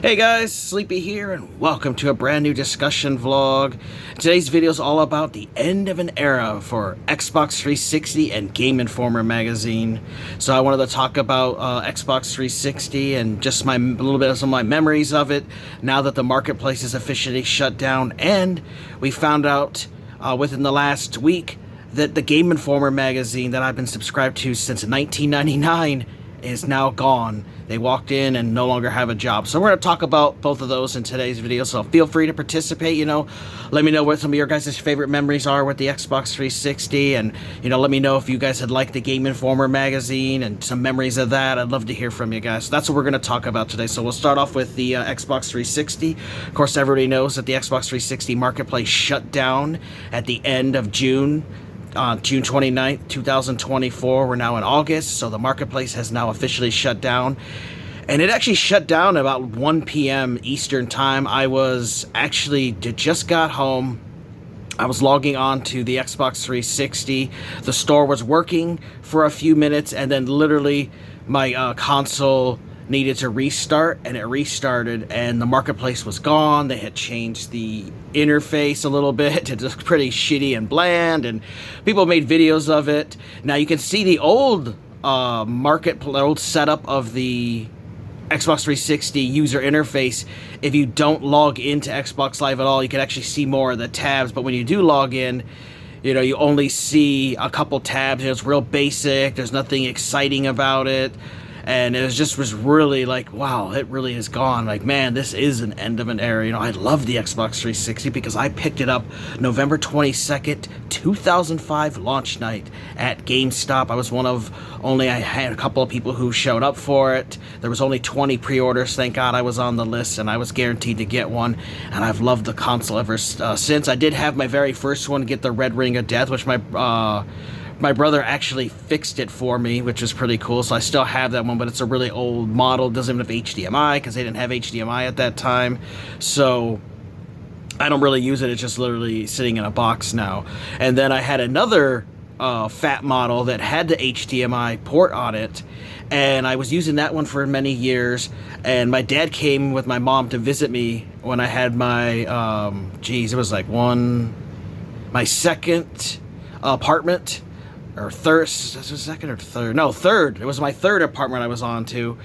Hey guys, Sleepy here, and welcome to a brand new discussion vlog. Today's video is all about the end of an era for Xbox 360 and Game Informer magazine. So I wanted to talk about Xbox 360 and just a little bit of some of my memories of it now that the marketplace is officially shut down, and we found out within the last week that the Game Informer magazine that I've been subscribed to since 1999 is now gone. They walked in and no longer have a job. So we're going to talk about both of those in today's video. So feel free to participate, let me know what some of your guys' favorite memories are with the Xbox 360. And, let me know if you guys had liked the Game Informer magazine and some memories of that. I'd love to hear from you guys. So that's what we're going to talk about today. So we'll start off with the Xbox 360. Of course, everybody knows that the Xbox 360 marketplace shut down at the end of June. On June 29th, 2024, we're now in August, so the marketplace has now officially shut down. And it actually shut down about 1 p.m. Eastern time. I just got home. I was logging on to the Xbox 360. The store was working for a few minutes, and then literally my console needed to restart, and it restarted, and the marketplace was gone. They had changed the interface a little bit to just pretty shitty and bland, and people made videos of it. Now you can see the old old setup of the Xbox 360 user interface. If you don't log into Xbox Live at all, you can actually see more of the tabs, but when you do log in, you only see a couple tabs. It's real basic. There's nothing exciting about it. And it was really like, wow, it really is gone. Like, man, this is an end of an era. I love the Xbox 360 because I picked it up November 22nd, 2005 launch night at GameStop. I was I had a couple of people who showed up for it. There was only 20 pre-orders. Thank God I was on the list, and I was guaranteed to get one. And I've loved the console ever since. I did have my very first one get the Red Ring of Death, which my brother actually fixed it for me, which was pretty cool. So I still have that one, but it's a really old model. It doesn't even have HDMI because they didn't have HDMI at that time. So I don't really use it. It's just literally sitting in a box now. And then I had another fat model that had the HDMI port on it, and I was using that one for many years. And my dad came with my mom to visit me when I had my it was like my second apartment. Or third, second or third? No, third. It was my third apartment I was on to.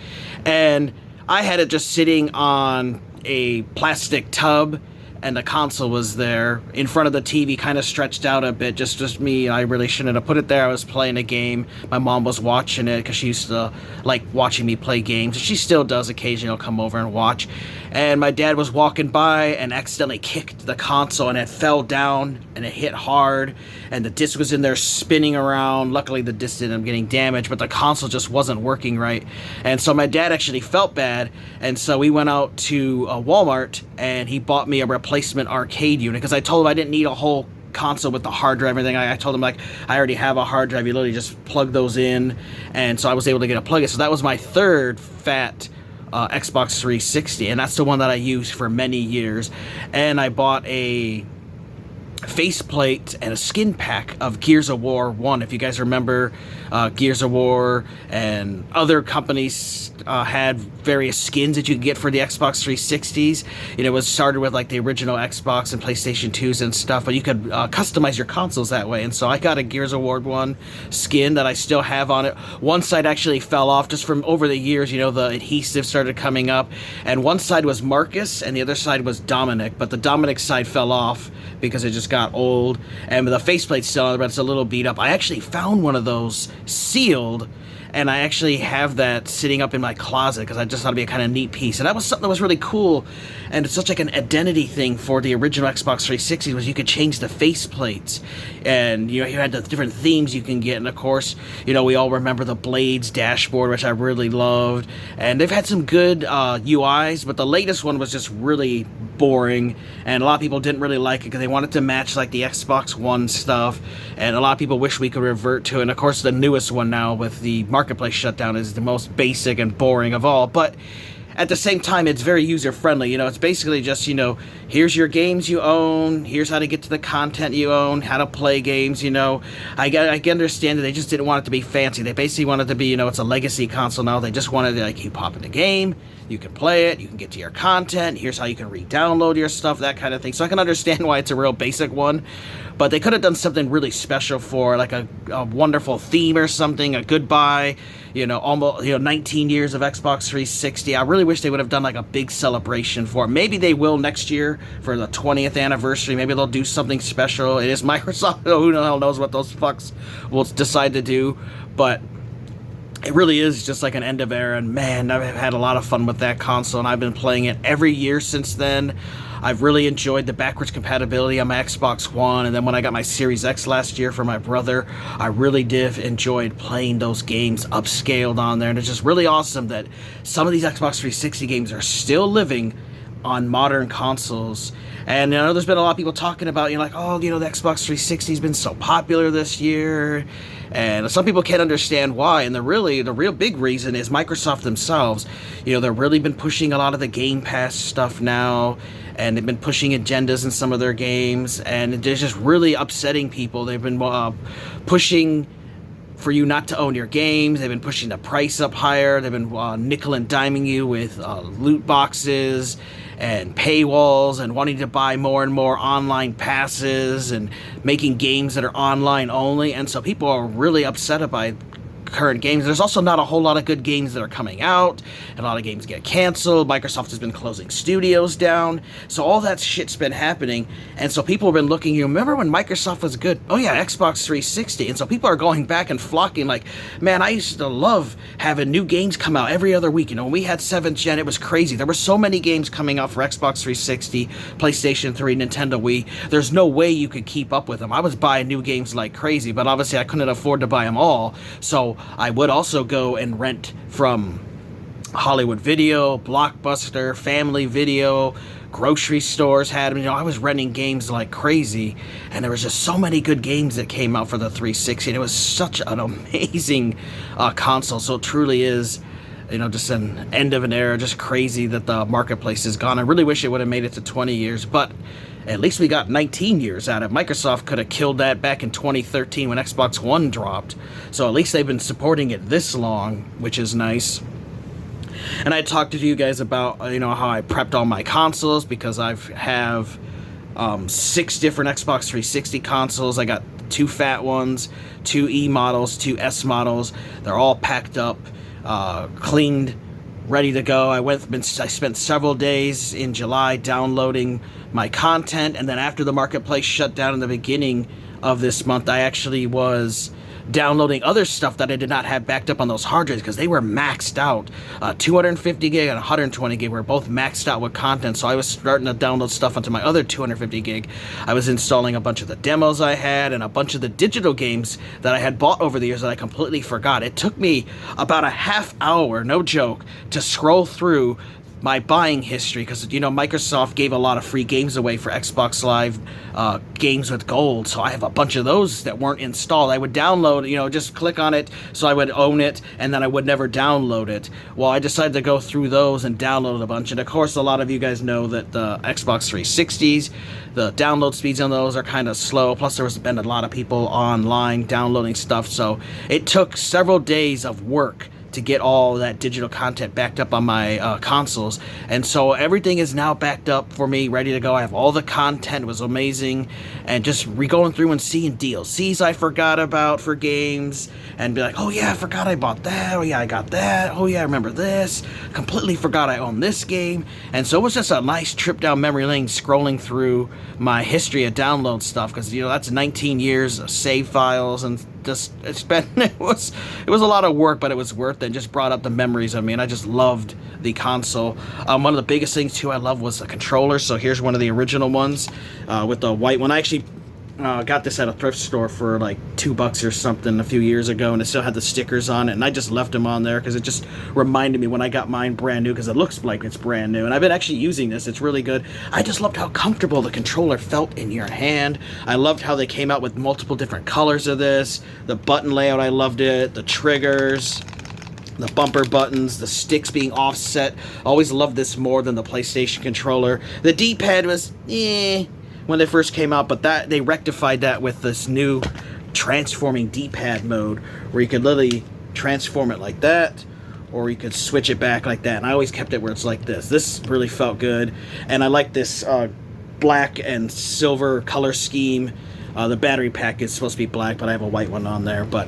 And I had it just sitting on a plastic tub, and the console was there in front of the TV, kind of stretched out a bit, just me. I really shouldn't have put it there. I was playing a game. My mom was watching it because she used to like watching me play games. She still does occasionally. Come over and watch. And my dad was walking by and accidentally kicked the console, and it fell down, and it hit hard, and the disc was in there spinning around. Luckily, the disc didn't end up getting damaged, but the console just wasn't working right. And so my dad actually felt bad, and so we went out to Walmart, and he bought me a replacement arcade unit, because I told him I didn't need a whole console with the hard drive and everything. I told him, I already have a hard drive. You literally just plug those in, and so I was able to get a plug-in. So that was my third fat Xbox 360, and that's the one that I used for many years. And I bought a faceplate and a skin pack of Gears of War 1. If you guys remember, Gears of War and other companies had various skins that you could get for the Xbox 360s. It was started with like the original Xbox and PlayStation 2s and stuff, but you could customize your consoles that way. And so I got a Gears of War 1 skin that I still have on it. One side actually fell off just from over the years. The adhesive started coming up, and one side was Marcus and the other side was Dominic, but the Dominic side fell off because it just got old, and the faceplate's still on it, but it's a little beat up. I actually found one of those sealed, and I actually have that sitting up in my closet because I just thought it'd be a kind of neat piece. And that was something that was really cool, and it's such like an identity thing for the original Xbox 360 was you could change the faceplates, and you had the different themes you can get. And of course, we all remember the Blades dashboard, which I really loved, and they've had some good UIs, but the latest one was just really boring, and a lot of people didn't really like it because they wanted to match like the Xbox One stuff, and a lot of people wish we could revert to it. And of course, the newest one now with the marketplace shutdown is the most basic and boring of all, but at the same time, it's very user-friendly. It's basically just, here's your games you own, here's how to get to the content you own, how to play games, I can understand that they just didn't want it to be fancy. They basically wanted it to be, it's a legacy console now. They just wanted to, like, you pop in the game, You can play it, you can get to your content, here's how you can re-download your stuff, that kind of thing. So I can understand why it's a real basic one, but they could have done something really special for, like a wonderful theme or something, a goodbye, almost, 19 years of Xbox 360. I really wish they would have done like a big celebration for it. Maybe they will next year for the 20th anniversary. Maybe they'll do something special. It is Microsoft. Who the hell knows what those fucks will decide to do, but it really is just like an end of era, and man, I've had a lot of fun with that console, and I've been playing it every year since then. I've really enjoyed the backwards compatibility on my Xbox One, and then when I got my Series X last year for my brother, I really did enjoyed playing those games upscaled on there, and it's just really awesome that some of these Xbox 360 games are still living on modern consoles. And there's been a lot of people talking about, the Xbox 360 has been so popular this year, and some people can't understand why. And the real big reason is Microsoft themselves. They've really been pushing a lot of the Game Pass stuff now, and they've been pushing agendas in some of their games, and they're just really upsetting people. They've been pushing for you not to own your games. They've been pushing the price up higher. They've been nickel and diming you with loot boxes and paywalls, and wanting to buy more and more online passes, and making games that are online only. And so people are really upset by current games. There's also not a whole lot of good games that are coming out, and a lot of games get canceled. Microsoft has been closing studios down, so all that shit's been happening, and so people have been looking. You remember when Microsoft was good? Oh yeah, Xbox 360. And so people are going back and flocking, like, man, I used to love having new games come out every other week. When we had 7th gen, it was crazy. There were so many games coming out for Xbox 360, PlayStation 3, Nintendo Wii. There's no way you could keep up with them. I was buying new games like crazy, but obviously I couldn't afford to buy them all, so I would also go and rent from Hollywood Video, Blockbuster, Family Video, grocery stores had them. I was renting games like crazy, and there was just so many good games that came out for the 360, and it was such an amazing console. So it truly is, just an end of an era. Just crazy that the marketplace is gone. I really wish it would have made it to 20 years, but at least we got 19 years out of it. Microsoft could have killed that back in 2013 when Xbox One dropped. So at least they've been supporting it this long, which is nice. And I talked to you guys about, how I prepped all my consoles, because I have 6 different Xbox 360 consoles. I got 2 fat ones, 2 E models, 2 S models. They're all packed up, cleaned, ready to go. I spent several days in July downloading my content, and then after the marketplace shut down in the beginning of this month, I actually was downloading other stuff that I did not have backed up on those hard drives, because they were maxed out. 250 gig and 120 gig were both maxed out with content, so I was starting to download stuff onto my other 250 gig. I was installing a bunch of the demos I had, and a bunch of the digital games that I had bought over the years that I completely forgot. It took me about a half hour, no joke, to scroll through my buying history, because Microsoft gave a lot of free games away for Xbox Live games with gold, so I have a bunch of those that weren't installed. I would download, just click on it so I would own it, and then I would never download it. Well, I decided to go through those and download a bunch, and of course a lot of you guys know that the Xbox 360s, the download speeds on those are kind of slow, plus there has been a lot of people online downloading stuff, so it took several days of work to get all that digital content backed up on my consoles. And so everything is now backed up for me, ready to go. I have all the content. It was amazing. And just going through and seeing DLCs I forgot about for games, and be like, oh yeah, I forgot I bought that. Oh yeah, I got that. Oh yeah, I remember this. Completely forgot I owned this game. And so it was just a nice trip down memory lane, scrolling through my history of download stuff, because that's 19 years of save files, and just it was a lot of work, but it was worth it. Just brought up the memories of me, and I just loved the console. One of the biggest things too I love was the controller. So here's one of the original ones with the white one. I actually got this at a thrift store for like $2 or something a few years ago, and it still had the stickers on it, and I just left them on there because it just reminded me when I got mine brand new, because it looks like it's brand new, and I've been actually using this. It's really good. I just loved how comfortable the controller felt in your hand. I loved how they came out with multiple different colors of this. The button layout, I loved it. The triggers, the bumper buttons, the sticks being offset. Always loved this more than the PlayStation controller. The D-pad was when they first came out, but that they rectified that with this new transforming D-pad mode, where you could literally transform it like that, or you could switch it back like that. And I always kept it where it's like this. This really felt good, and I like this black and silver color scheme. The battery pack is supposed to be black, but I have a white one on there. But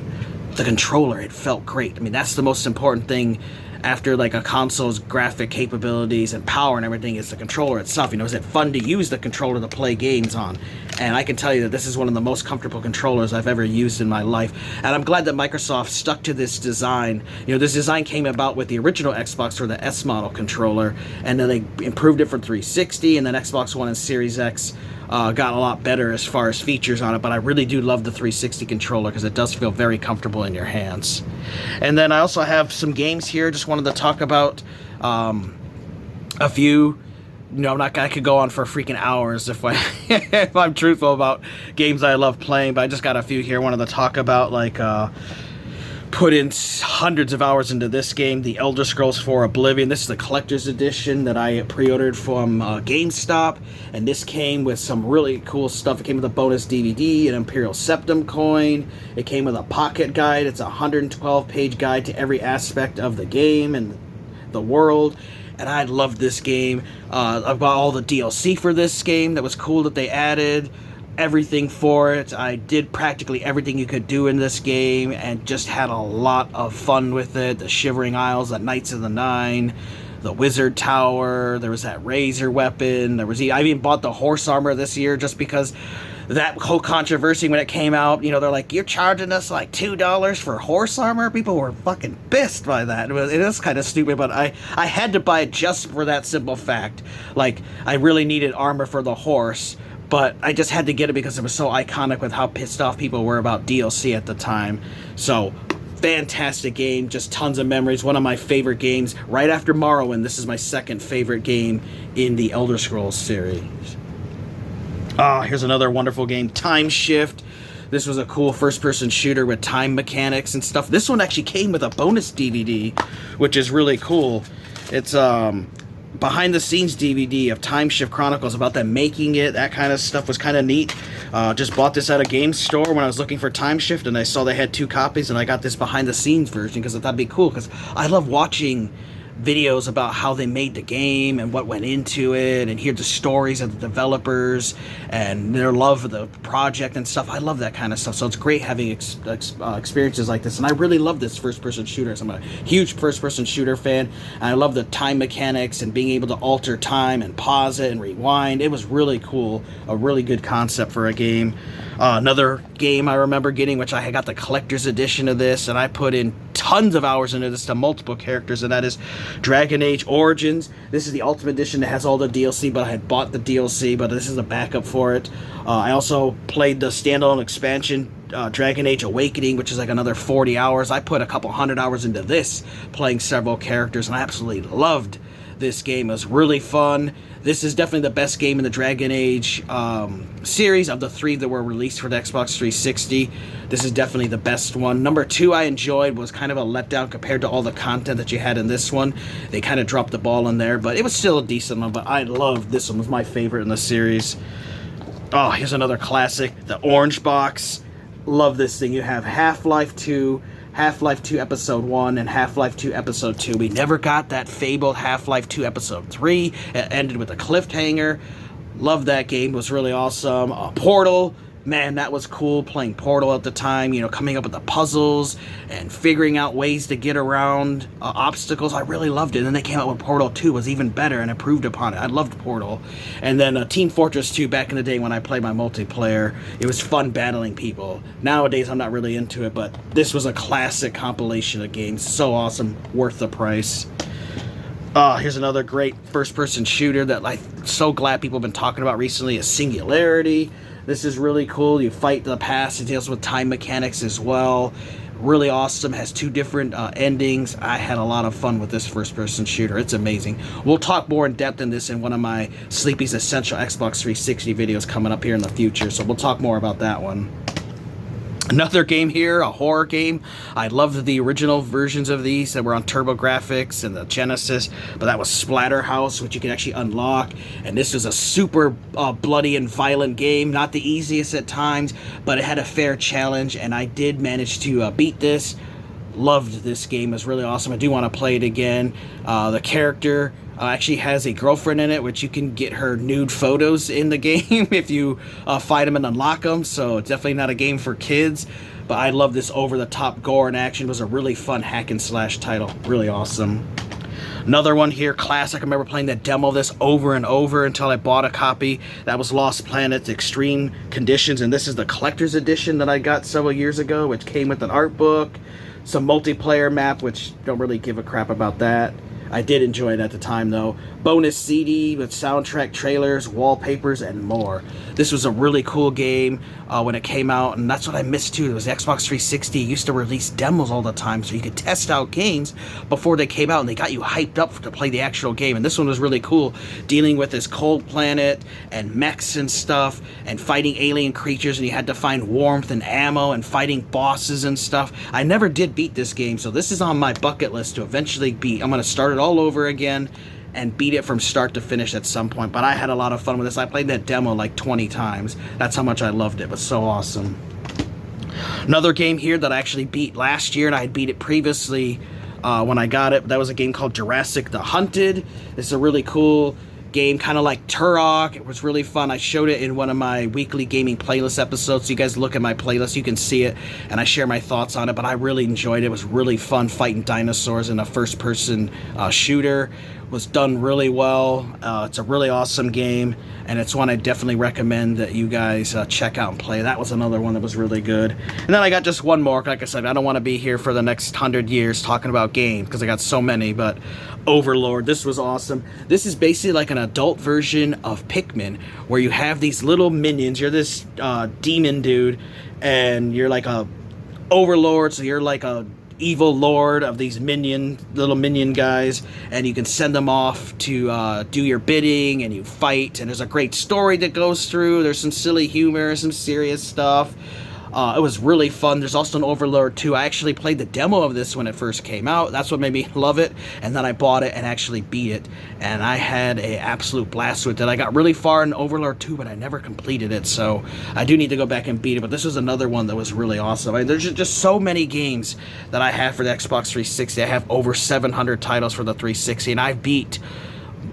the controller, it felt great. I mean, that's the most important thing after like a console's graphic capabilities and power and everything, is the controller itself. You know, is it fun to use the controller to play games on? And I can tell you that this is one of the most comfortable controllers I've ever used in my life. And I'm glad that Microsoft stuck to this design. You know, this design came about with the original Xbox for the S model controller, and then they improved it for 360, and then Xbox One and Series X got a lot better as far as features on it. But I really do love the 360 controller because it does feel very comfortable in your hands. And then I also have some games here. Just wanted to talk about a few. You know, I could go on for freaking hours if if I'm truthful about games I love playing, but I just got a few here. Wanted to talk about, like, put in hundreds of hours into this game, The Elder Scrolls 4 Oblivion. This is the collector's edition that I pre-ordered from GameStop, and this came with some really cool stuff. It came with a bonus DVD, an Imperial Septum coin. It came with a pocket guide. It's a 112-page guide to every aspect of the game and the world. And I loved this game. I bought all the DLC for this game. That was cool that they added everything for it. I did practically everything you could do in this game and just had a lot of fun with it. The Shivering Isles, the Knights of the Nine, the Wizard Tower, there was that razor weapon. I even bought the horse armor this year just because that whole controversy when it came out, you know, they're like, you're charging us like $2 for horse armor? People were fucking pissed by that. It is kind of stupid, but I had to buy it just for that simple fact. Like, I really needed armor for the horse, but I just had to get it because it was so iconic with how pissed off people were about DLC at the time. So, fantastic game, just tons of memories. One of my favorite games, right after Morrowind. This is my second favorite game in the Elder Scrolls series. Here's another wonderful game, Time Shift. This was a cool first-person shooter with time mechanics and stuff. This one actually came with a bonus DVD, which is really cool. It's behind-the-scenes DVD of Time Shift Chronicles, about them making it. That kind of stuff was kind of neat. Just bought this at a game store when I was looking for Time Shift, and I saw they had 2 copies, and I got this behind-the-scenes version because I thought it'd be cool, because I love watching videos about how they made the game and what went into it, and hear the stories of the developers and their love of the project and stuff. I love that kind of stuff, so it's great having experiences like this. And I really love this first-person shooter. I'm a huge first-person shooter fan, and I love the time mechanics and being able to alter time and pause it and rewind. It was really cool, a really good concept for a game. Another game I remember getting, which I got the collector's edition of this, and I put in tons of hours into this to multiple characters, and that is Dragon Age Origins. This is the Ultimate Edition that has all the DLC, but I had bought the DLC, but this is a backup for it. I also played the standalone expansion, Dragon Age Awakening, which is like another 40 hours. I put a couple hundred hours into this, playing several characters, and I absolutely loved this game. It was really fun. This is definitely the best game in the Dragon Age series of the 3 that were released for the Xbox 360. This is definitely the best one. Number 2 I enjoyed was kind of a letdown compared to all the content that you had in this one. They kind of dropped the ball in there, but it was still a decent one. But I loved this one. It was my favorite in the series. Oh, here's another classic, the Orange Box. Love this thing. You have Half-Life 2, Half-Life 2 Episode 1, and Half-Life 2 Episode 2. We never got that fabled Half-Life 2 Episode 3. It ended with a cliffhanger. Loved that game. It was really awesome. Portal. Man, that was cool, playing Portal at the time, you know, coming up with the puzzles and figuring out ways to get around obstacles. I really loved it. And then they came out with Portal 2, was even better and improved upon it. I loved Portal. And then Team Fortress 2, back in the day when I played my multiplayer, it was fun battling people. Nowadays, I'm not really into it, but this was a classic compilation of games. So awesome, worth the price. Here's another great first-person shooter that I'm so glad people have been talking about recently, is Singularity. This is really cool. You fight the past. It deals with time mechanics as well. Really awesome. Has 2 different endings. I had a lot of fun with this first-person shooter. It's amazing. We'll talk more in depth in this in one of my Sleepy's Essential Xbox 360 videos coming up here in the future, so we'll talk more about that one. Another game here, a horror game. I loved the original versions of these that were on TurboGrafx and the Genesis, but that was Splatterhouse, which you can actually unlock. And this was a super bloody and violent game. Not the easiest at times, but it had a fair challenge, and I did manage to beat this. Loved this game. It was really awesome. I do want to play it again. The character actually has a girlfriend in it, which you can get her nude photos in the game if you fight them and unlock them. So it's definitely not a game for kids. But I love this over-the-top gore and action. It was a really fun hack-and-slash title. Really awesome. Another one here, classic. I remember playing the demo of this over and over until I bought a copy. That was Lost Planet Extreme Conditions, and this is the collector's edition that I got several years ago, which came with an art book, some multiplayer map, which don't really give a crap about that. I did enjoy it at the time, though. Bonus CD with soundtrack, trailers, wallpapers, and more. This was a really cool game when it came out, and that's what I missed, too. It was Xbox 360. It used to release demos all the time, so you could test out games before they came out, and they got you hyped up to play the actual game. And this one was really cool, dealing with this cold planet and mechs and stuff, and fighting alien creatures, and you had to find warmth and ammo, and fighting bosses and stuff. I never did beat this game, so this is on my bucket list to eventually beat. I'm going to start it all over again and beat it from start to finish at some point. But I had a lot of fun with this. I played that demo like 20 times. That's how much I loved it. It was so awesome. Another game here that I actually beat last year, and I had beat it previously when I got it. That was a game called Jurassic the Hunted. It's a really cool game, kind of like Turok. It was really fun. I showed it in one of my weekly gaming playlist episodes. So you guys look at my playlist, you can see it, and I share my thoughts on it. But I really enjoyed it. It was really fun fighting dinosaurs in a first-person shooter. It was done really well. It's a really awesome game, and it's one I definitely recommend that you guys check out and play. That was another one that was really good. And then I got just one more. Like I said, I don't want to be here for the next 100 years talking about games because I got so many, but Overlord, this was awesome. This is basically like an adult version of Pikmin, where you have these little minions. You're this demon dude, and you're like a overlord, so you're like a evil lord of these little minion guys, and you can send them off to do your bidding, and you fight, and there's a great story that goes through. There's some silly humor, some serious stuff. It was really fun. There's also an Overlord 2. I actually played the demo of this when it first came out. That's what made me love it. And then I bought it and actually beat it. And I had an absolute blast with it. I got really far in Overlord 2, but I never completed it. So I do need to go back and beat it. But this was another one that was really awesome. I mean, there's just so many games that I have for the Xbox 360. I have over 700 titles for the 360. And I beat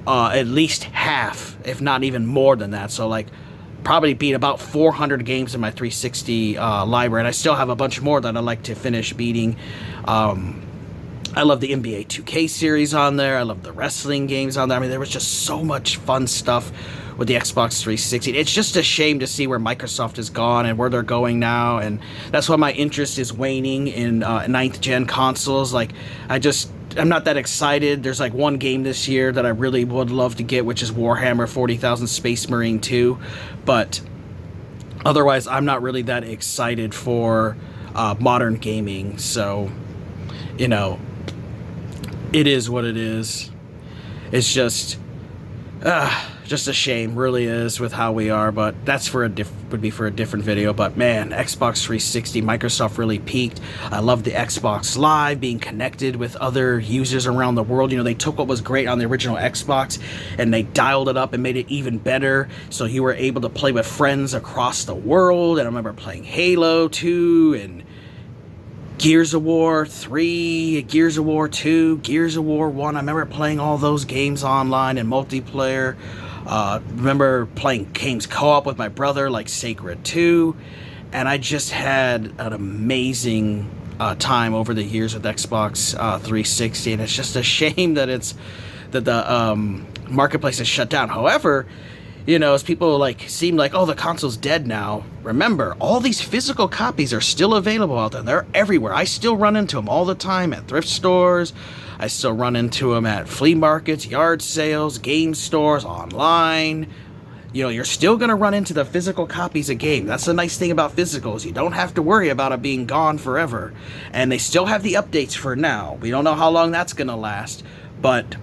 at least half, if not even more than that. So like, probably beat about 400 games in my 360 library, and I still have a bunch more that I'd like to finish beating. I love the NBA 2K series on there. I love the wrestling games on there. I mean, there was just so much fun stuff with the Xbox 360. It's just a shame to see where Microsoft is gone and where they're going now, and that's why my interest is waning in 9th gen consoles. Like, I'm not that excited. There's like one game this year that I really would love to get, which is Warhammer 40,000 Space Marine 2. But otherwise, I'm not really that excited for modern gaming. So, you know, it is what it is. It's just a shame, really is, with how we are. But that's would be for a different video. But man, Xbox 360, Microsoft really peaked. I love the Xbox Live, being connected with other users around the world. You know, they took what was great on the original Xbox and they dialed it up and made it even better. So you were able to play with friends across the world. And I remember playing Halo 2 and Gears of War 3, Gears of War 2, Gears of War 1. I remember playing all those games online and multiplayer. Remember playing games co-op with my brother, like Sacred 2, and I just had an amazing time over the years with Xbox 360, and it's just a shame that the marketplace is shut down. However, you know, as people like seem like, oh, the console's dead now, remember, all these physical copies are still available out there. They're everywhere. I still run into them all the time at thrift stores. I still run into them at flea markets, yard sales, game stores, online. You know, you're still going to run into the physical copies of game. That's the nice thing about physicals. You don't have to worry about it being gone forever. And they still have the updates for now. We don't know how long that's going to last. But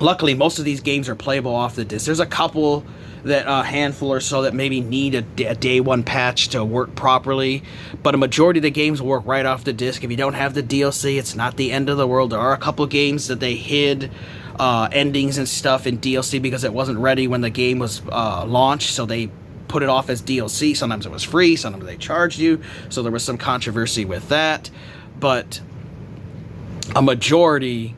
luckily, most of these games are playable off the disc. There's a couple, that a handful or so, that maybe need a day one patch to work properly, but a majority of the games will work right off the disc. If you don't have the DLC, it's not the end of the world. There are a couple games that they hid endings and stuff in DLC because it wasn't ready when the game was launched, so they put it off as DLC. Sometimes it was free, sometimes they charged you, so there was some controversy with that. But a majority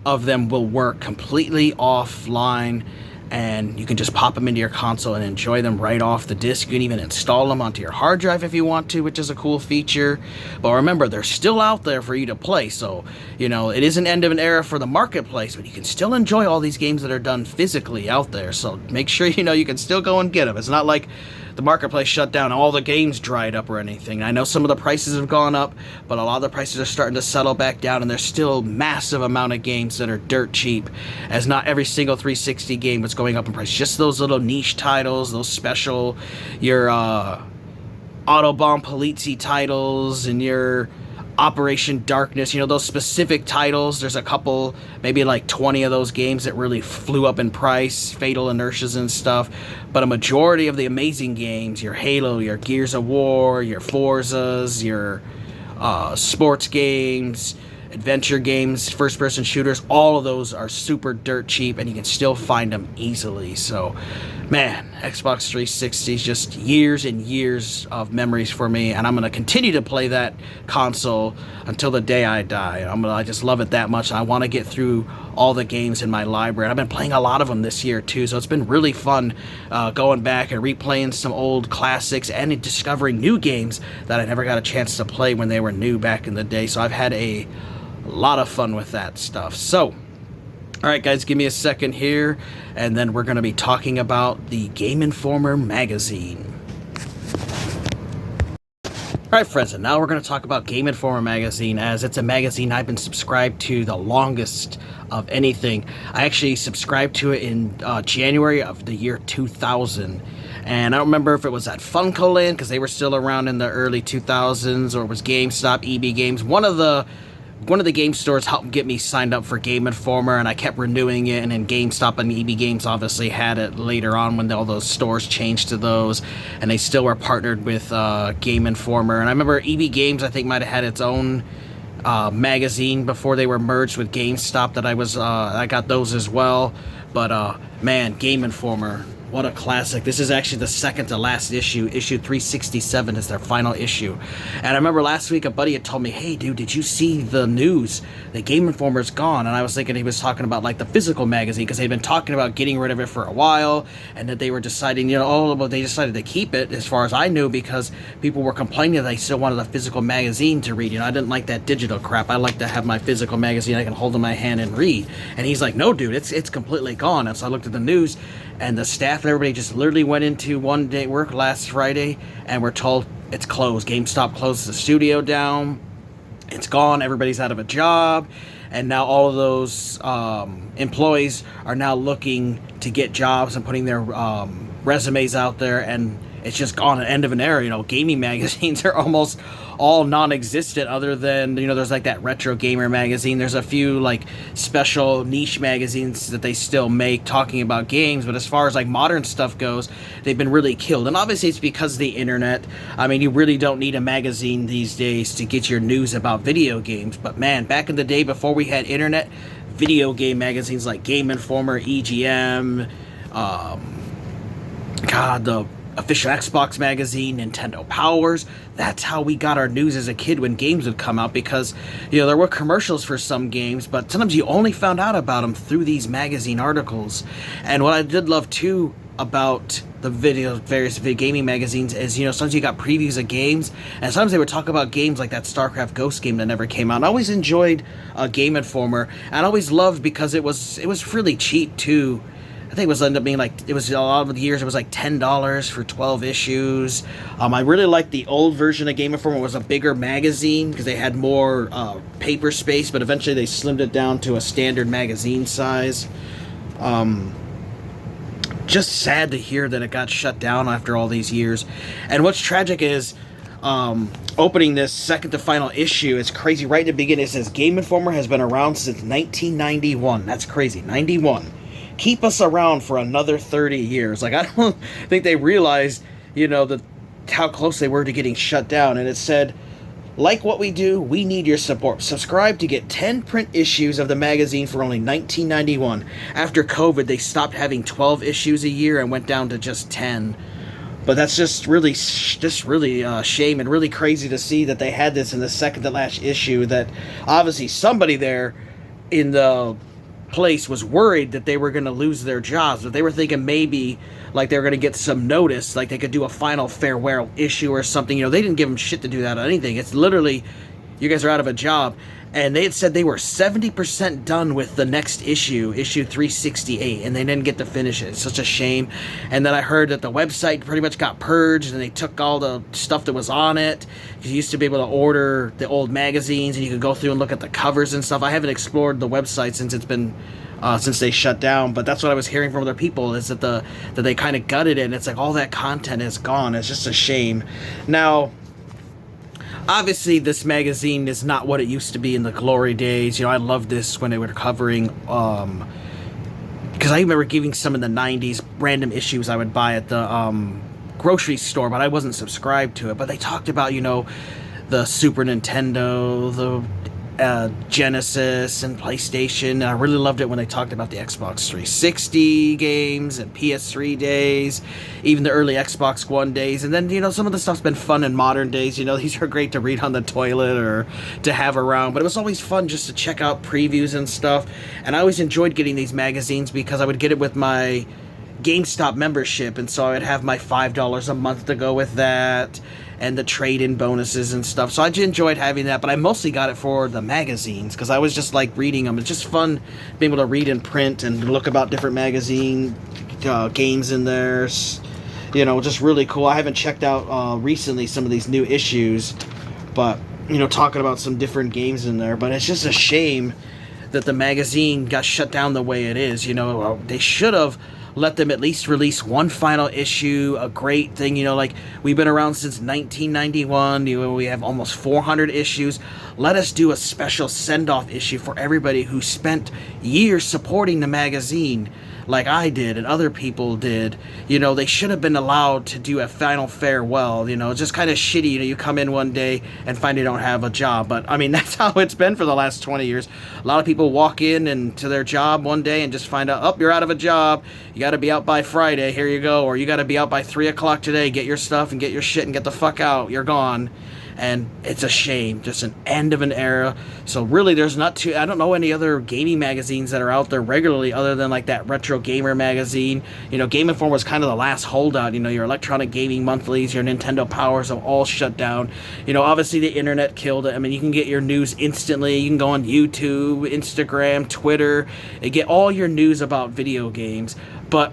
of them will work completely offline, and you can just pop them into your console and enjoy them right off the disc. You can even install them onto your hard drive if you want to, which is a cool feature. But remember, they're still out there for you to play, so, you know, it is an end of an era for the marketplace, but you can still enjoy all these games that are done physically out there, so make sure, you know, you can still go and get them. It's not like the marketplace shut down, all the games dried up or anything. I know some of the prices have gone up, but a lot of the prices are starting to settle back down, and there's still massive amount of games that are dirt cheap, as not every single 360 game was going up in price. Just those little niche titles, those special, your Autobahn Polizzi titles, and your Operation Darkness, you know, those specific titles. There's a couple, maybe like 20 of those games that really flew up in price, Fatal Inertias and stuff. But a majority of the amazing games, your Halo, your Gears of War, your Forzas, your sports games, adventure games, first-person shooters, all of those are super dirt cheap, and you can still find them easily. So, man, Xbox 360 is just years and years of memories for me, and I'm going to continue to play that console until the day I die. I just love it that much. I want to get through all the games in my library. I've been playing a lot of them this year, too, so it's been really fun going back and replaying some old classics and discovering new games that I never got a chance to play when they were new back in the day. So I've had a lot of fun with that stuff. So, alright guys, give me a second here, and then we're going to be talking about the Game Informer magazine. Alright friends, and now we're going to talk about Game Informer magazine, as it's a magazine I've been subscribed to the longest of anything. I actually subscribed to it in January of the year 2000. And I don't remember if it was at FuncoLand, because they were still around in the early 2000s, or it was GameStop, EB Games. One of the game stores helped get me signed up for Game Informer, and I kept renewing it, and then GameStop and EB Games obviously had it later on when all those stores changed to those, and they still were partnered with Game Informer. And I remember EB Games, I think, might have had its own magazine before they were merged with GameStop that I got those as well. But man, Game Informer, what a classic. This is actually the second to last issue. Issue 367 is their final issue. And I remember last week a buddy had told me, hey dude, did you see the news? The Game Informer's gone. And I was thinking he was talking about like the physical magazine, because they'd been talking about getting rid of it for a while, and that they were deciding, you know, oh, well, they decided to keep it, as far as I knew, because people were complaining that they still wanted a physical magazine to read. You know, I didn't like that digital crap. I like to have my physical magazine I can hold in my hand and read. And he's like, no dude, it's completely gone. And so I looked at the news, and the staff and everybody just literally went into one day work last Friday and were told it's closed. GameStop closed the studio down. It's gone. Everybody's out of a job. And now all of those employees are now looking to get jobs and putting their resumes out there. And it's just gone, an end of an era. You know, gaming magazines are almost all non-existent, other than, you know, there's like that Retro Gamer magazine. There's a few like special niche magazines that they still make talking about games, but as far as like modern stuff goes, they've been really killed. And obviously it's because of the internet. I mean, you really don't need a magazine these days to get your news about video games, but man, back in the day before we had internet, video game magazines like Game Informer, EGM, the official Xbox magazine, Nintendo Powers. That's how we got our news as a kid when games would come out, because, you know, there were commercials for some games, but sometimes you only found out about them through these magazine articles. And what I did love too about the various gaming magazines is, you know, sometimes you got previews of games, and sometimes they would talk about games like that StarCraft Ghost game that never came out. And I always enjoyed Game Informer, and I always loved because it was really cheap too. I think it was ended up being like, it was a lot of the years, it was like $10 for 12 issues. I really liked the old version of Game Informer. It was a bigger magazine because they had more paper space, but eventually they slimmed it down to a standard magazine size. Just sad to hear that it got shut down after all these years. And what's tragic is, opening this second to final issue, it's crazy. Right in the beginning it says Game Informer has been around since 1991. That's crazy. 91. Keep us around for another 30 years. Like, I don't think they realized, you know, how close they were to getting shut down. And it said, like what we do, we need your support. Subscribe to get 10 print issues of the magazine for only $19.91. After COVID, they stopped having 12 issues a year and went down to just 10. But that's just really shame, and really crazy to see that they had this in the second to last issue. That obviously somebody there in the place was worried that they were going to lose their jobs, but they were thinking maybe like they were going to get some notice, like they could do a final farewell issue or something. They didn't give them shit to do that or anything. It's literally, you guys are out of a job. And they had said they were 70% done with the next issue 368, and they didn't get to finish it. It's such a shame. And then I heard that the website pretty much got purged, and they took all the stuff that was on it. You used to be able to order the old magazines, and you could go through and look at the covers and stuff. I haven't explored the website since it's been since they shut down, but that's what I was hearing from other people, is that that they kind of gutted it, and it's like all that content is gone. It's just a shame. Now, obviously, this magazine is not what it used to be in the glory days. I loved this when they were covering, because I remember giving some in the 90s, random issues I would buy at the grocery store, but I wasn't subscribed to it. But they talked about, the Super Nintendo, the Genesis and PlayStation, and I really loved it when they talked about the Xbox 360 games and PS3 days, even the early Xbox One days. And then, some of the stuff's been fun in modern days. These are great to read on the toilet or to have around, but it was always fun just to check out previews and stuff. And I always enjoyed getting these magazines because I would get it with my GameStop membership, and so I'd have my $5 a month to go with that, and the trade-in bonuses and stuff. So I just enjoyed having that, but I mostly got it for the magazines, because I was just like reading them. It's just fun being able to read in print and look about different magazine games in there. Just really cool. I haven't checked out recently some of these new issues, but, talking about some different games in there. But it's just a shame that the magazine got shut down the way it is. They should have let them at least release one final issue, a great thing. Like, we've been around since 1991. We have almost 400 issues. Let us do a special send-off issue for everybody who spent years supporting the magazine, like I did and other people did. They should have been allowed to do a final farewell. It's just kind of shitty. You come in one day and find you don't have a job. But, I mean, that's how it's been for the last 20 years. A lot of people walk in and to their job one day and just find out, oh, you're out of a job. You got to be out by Friday. Here you go. Or you got to be out by 3 o'clock today. Get your stuff and get your shit and get the fuck out. You're gone. And it's a shame, just an end of an era. So really, there's I don't know any other gaming magazines that are out there regularly other than like that Retro Gamer magazine. Game Informer was kind of the last holdout. Your electronic gaming monthlies, your Nintendo Powers have all shut down. Obviously the internet killed it. I mean, you can get your news instantly. You can go on YouTube, Instagram, Twitter, and get all your news about video games. But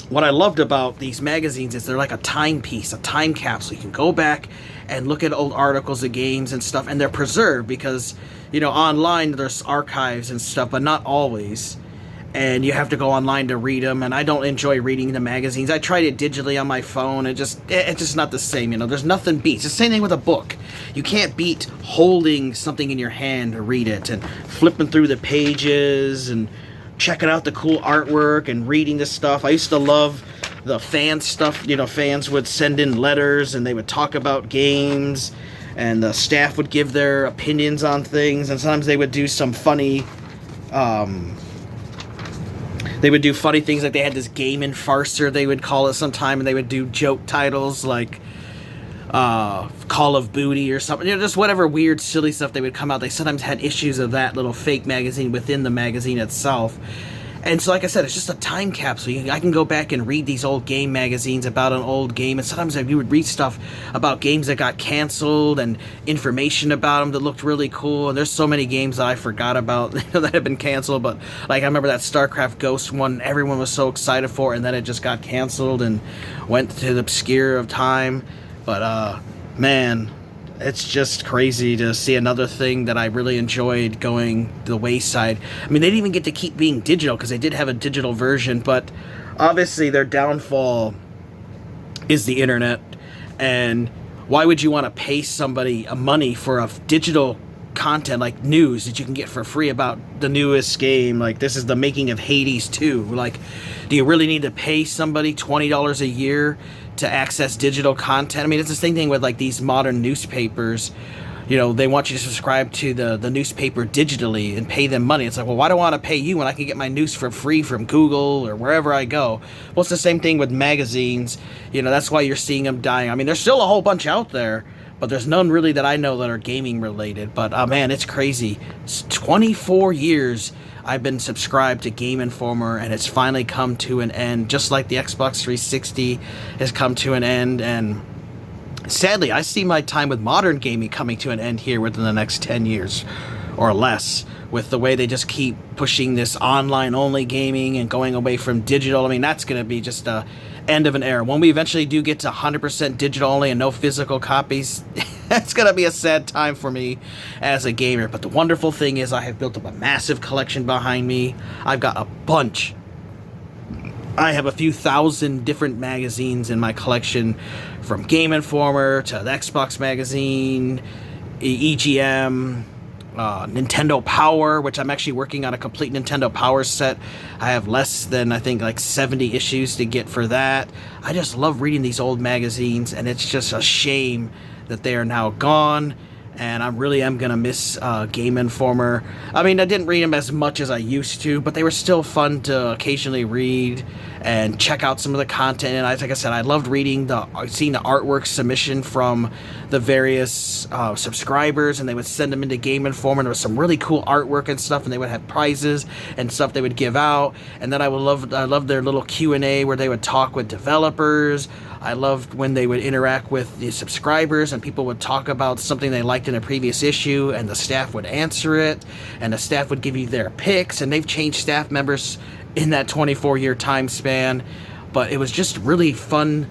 what I loved about these magazines is they're like a timepiece, a time capsule. You can go back and look at old articles of games and stuff, and they're preserved because, online there's archives and stuff, but not always. And you have to go online to read them, and I don't enjoy reading the magazines. I tried it digitally on my phone. It's just not the same, There's nothing beats. It's the same thing with a book. You can't beat holding something in your hand to read it and flipping through the pages and checking out the cool artwork and reading the stuff. I used to love the fan stuff. Fans would send in letters and they would talk about games, and the staff would give their opinions on things, and sometimes they would do some funny things, like they had this Game Enforcer, they would call it sometime, and they would do joke titles like Call of Booty or something, just whatever weird silly stuff they would come out. They sometimes had issues of that little fake magazine within the magazine itself. And so, like I said, it's just a time capsule. I can go back and read these old game magazines about an old game, and sometimes you would read stuff about games that got canceled and information about them that looked really cool. And there's so many games that I forgot about that have been canceled. But, like, I remember that StarCraft Ghost one everyone was so excited for, and then it just got canceled and went to the obscure of time. But, man, it's just crazy to see another thing that I really enjoyed going the wayside. I mean, they didn't even get to keep being digital, because they did have a digital version, but obviously their downfall is the internet. And why would you want to pay somebody money for a digital content like news that you can get for free about the newest game? Like, this is the making of Hades 2. Like, do you really need to pay somebody $20 a year to access digital content? I mean, it's the same thing with like these modern newspapers. you know, they want you to subscribe to the newspaper digitally and pay them money. It's like, well, why do I want to pay you when I can get my news for free from Google or wherever I go? Well, it's the same thing with magazines. You know, that's why you're seeing them dying. I mean, there's still a whole bunch out there, but there's none really that I know that are gaming related. But man, it's crazy. It's 24 years I've been subscribed to Game Informer, and it's finally come to an end, just like the Xbox 360 has come to an end. And sadly, I see my time with modern gaming coming to an end here within the next 10 years or less, with the way they just keep pushing this online-only gaming and going away from digital. I mean, that's going to be just a end of an era. When we eventually do get to 100% digital only and no physical copies, that's going to be a sad time for me as a gamer. But the wonderful thing is I have built up a massive collection behind me. I've got a bunch. I have a few thousand different magazines in my collection, from Game Informer to the Xbox magazine, EGM, Nintendo Power, which I'm actually working on a complete Nintendo Power set. I have less than, I think, like 70 issues to get for that. I just love reading these old magazines, and it's just a shame that they are now gone. And I really am going to miss Game Informer. I mean, I didn't read them as much as I used to, but they were still fun to occasionally read and check out some of the content. And like I said, I loved seeing the artwork submission from the various subscribers, and they would send them into Game Informer, and there was some really cool artwork and stuff, and they would have prizes and stuff they would give out. And then I loved their little Q&A where they would talk with developers. I loved when they would interact with the subscribers and people would talk about something they liked in a previous issue, and the staff would answer it, and the staff would give you their picks. And they've changed staff members in that 24-year time span, but it was just really fun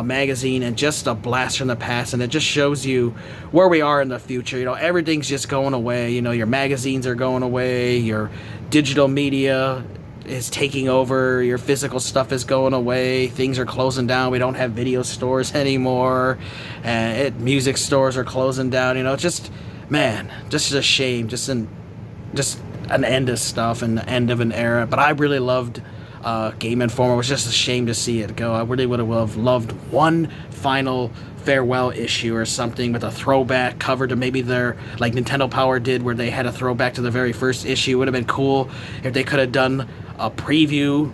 magazine and just a blast from the past. And it just shows you where we are in the future. You know, everything's just going away. You know, your magazines are going away, your digital media is taking over, your physical stuff is going away, things are closing down, we don't have video stores anymore, and music stores are closing down. You know, just, man, just a shame, just an end of stuff and the end of an era. But I really loved Game Informer. It was just a shame to see it go. I really would have loved one final farewell issue or something with a throwback cover to maybe their, like Nintendo Power did, where they had a throwback to the very first issue. It would have been cool if they could have done a preview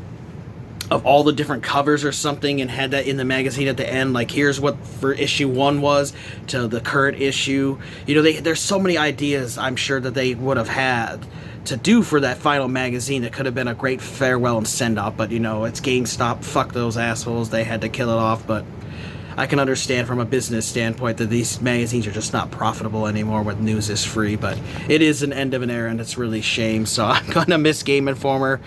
of all the different covers or something and had that in the magazine at the end, like here's what for issue 1 was to the current issue. You know, there's so many ideas I'm sure that they would have had to do for that final magazine. It could have been a great farewell and send-off, but you know, it's GameStop, fuck those assholes, they had to kill it off. But I can understand from a business standpoint that these magazines are just not profitable anymore when news is free. But it is an end of an era, and it's really a shame. So I'm gonna miss Game Informer.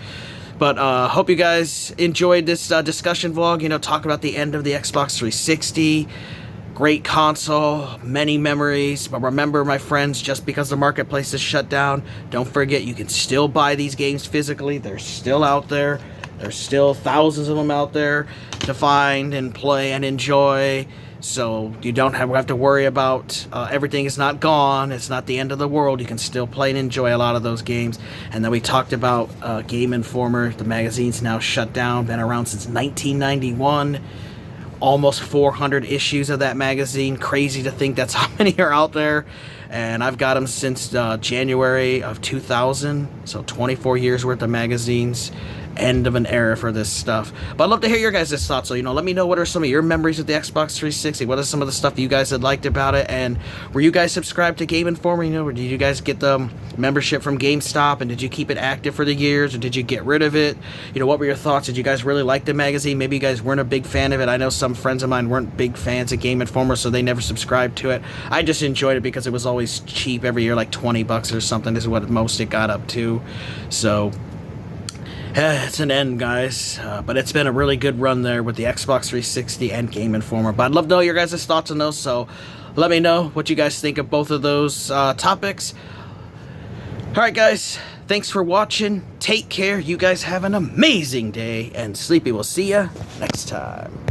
But hope you guys enjoyed this discussion vlog. You know, talk about the end of the Xbox 360. Great console, many memories. But remember, my friends, just because the marketplace is shut down, don't forget you can still buy these games physically. They're still out there. There's still thousands of them out there to find and play and enjoy. So you don't have to worry about everything is not gone. It's not the end of the world. You can still play and enjoy a lot of those games. And then we talked about Game Informer. The magazine's now shut down. Been around since 1991. Almost 400 issues of that magazine. Crazy to think that's how many are out there. And I've got them since January of 2000. So 24 years worth of magazines. End of an era for this stuff. But I'd love to hear your guys' thoughts. So, you know, let me know what are some of your memories with the Xbox 360. What is some of the stuff you guys had liked about it? And were you guys subscribed to Game Informer? You know, or did you guys get the membership from GameStop? And did you keep it active for the years? Or did you get rid of it? You know, what were your thoughts? Did you guys really like the magazine? Maybe you guys weren't a big fan of it. I know some friends of mine weren't big fans of Game Informer, so they never subscribed to it. I just enjoyed it because it was always cheap every year, like 20 bucks or something. This is what most it got up to. So it's an end, guys, but it's been a really good run there with the Xbox 360 and Game Informer. But I'd love to know your guys' thoughts on those, so let me know what you guys think of both of those topics. Alright, guys, thanks for watching. Take care. You guys have an amazing day, and Sleepy will see ya next time.